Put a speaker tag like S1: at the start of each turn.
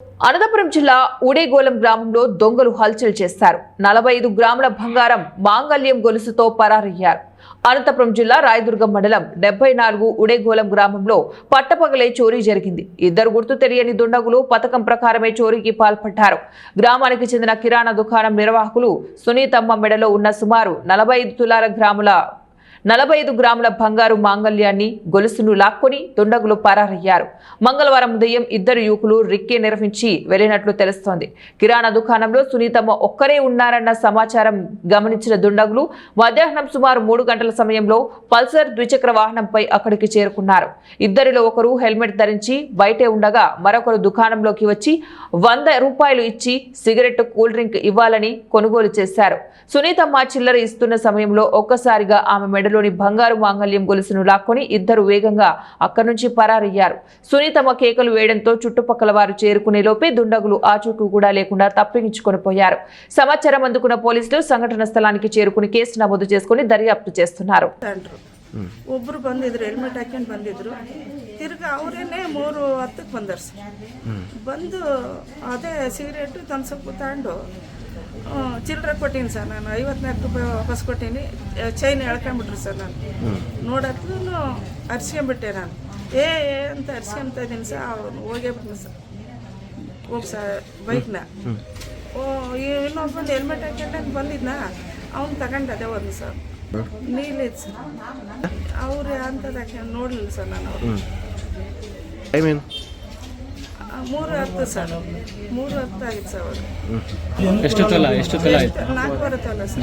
S1: అనంతపురం జిల్లా ఉడేగోలం గ్రామంలో దొంగలు హల్చల్ చేశారు. 45 గ్రాముల బంగారం మాంగళ్యం గొలుసుతో పరారయ్యారు. అనంతపురం జిల్లా రాయదుర్గం మండలం 74 ఉడేగోలం గ్రామంలో పట్టపగలే చోరీ జరిగింది. ఇద్దరు గుర్తు తెలియని దుండగులు పథకం ప్రకారమే చోరీకి పాల్పడ్డారు. గ్రామానికి చెందిన కిరాణా దుకాణం నిర్వాహకులు సునీతమ్మ మెడలో ఉన్న సుమారు 45 గ్రాముల బంగారు మాంగళ్యాన్ని గొలుసును లాక్కొని దుండగులు పరారయ్యారు. మంగళవారం ఉదయం ఇద్దరు యువకులు రిక్కే నిర్వహించి వెళ్లినట్లు తెలుస్తోంది. కిరాణా దుకాణంలో సునీతమ్మ ఒక్కరే ఉన్నారన్న సమాచారం గమనించిన దుండగులు మధ్యాహ్నం సుమారు 3 గంటల సమయంలో పల్సర్ ద్విచక్ర వాహనంపై అక్కడికి చేరుకున్నారు. ఇద్దరిలో ఒకరు హెల్మెట్ ధరించి బయటే ఉండగా మరొకరు దుకాణంలోకి వచ్చి 100 రూపాయలు ఇచ్చి సిగరెట్, కూల్ డ్రింక్ ఇవ్వాలని కొనుగోలు చేశారు. సునీతమ్మ చిల్లర ఇస్తున్న సమయంలో ఒక్కసారిగా ఆమె మెడలోని బంగారు మాంగళ్యం గొలుసును లాక్కొని ఇద్దరు వేగంగా అక్కడి నుంచి పరారయ్యారు. సునీతమ్మ కేకలు వేయడంతో చుట్టుపక్కల వారు చేరుకునే లోపే దుండగులు ఆచూకీ కూడా లేకుండా తప్పించుకొని పోయారు. సమాచారం అందుకున్న పోలీసులు సంఘటన స్థలానికి చేరుకుని కేసు నమోదు చేసుకుని దర్యాప్తు చేస్తున్నారు.
S2: ಒಬ್ಬರು ಬಂದಿದ್ರು, ಹೆಲ್ಮೆಟ್ ಹಾಕೊಂಡು ಬಂದಿದ್ರು. ತಿರ್ಗಿ ಅವರೇನೆ 3:10ಕ್ಕೆ ಬಂದರು ಸರ್. ಬಂದು ಅದೇ ಸಿಗರೇಟು ತನ್ಸಪ್ಪು ತಗೊಂಡು ಚಿಲ್ಲರೆ ಕೊಟ್ಟೀನಿ ಸರ್. ನಾನು 54 ರೂಪಾಯಿ ವಾಪಸ್ ಕೊಟ್ಟೀನಿ. Chain ಎಳ್ಕೊಂಬಿಟ್ರು sir. ನಾನು ನೋಡತ್ಲು ಅರ್ಸ್ಕೊಂಬಿಟ್ಟೆ. ನಾನು ಅಂತ ಅರ್ಸ್ಕೊಂತ ಇದ್ದೀನಿ ಸರ್. ಅವನು ಹೋಗೇ ಬಿಟ್ನು ಸರ್. ಹೋಗಿ ಸರ್ ಬೈಕ್ನ ಇನ್ನೊಬ್ಬಂದು ಹೆಲ್ಮೆಟ್ ಹಾಕೊಂಡಂಗೆ ಬಂದಿದ್ನ ಅವ್ನು ತಗೊಂಡು ಅದೇ ಹೋದ್ನು ಸರ್. ನೀಲಿದ್ ಸರ್. ಅವ್ರು ಅಂಥದ್ದು ಹಾಕೊಂಡು ನೋಡಲಿಲ್ಲ ಸರ್. ನಾನು ಅವರು 3:10 ಸರ್. 3:10 ಆಗಿತ್ತು ಸರ್. ಅವರು
S3: 4 ತೊಲ
S2: ಸರ್.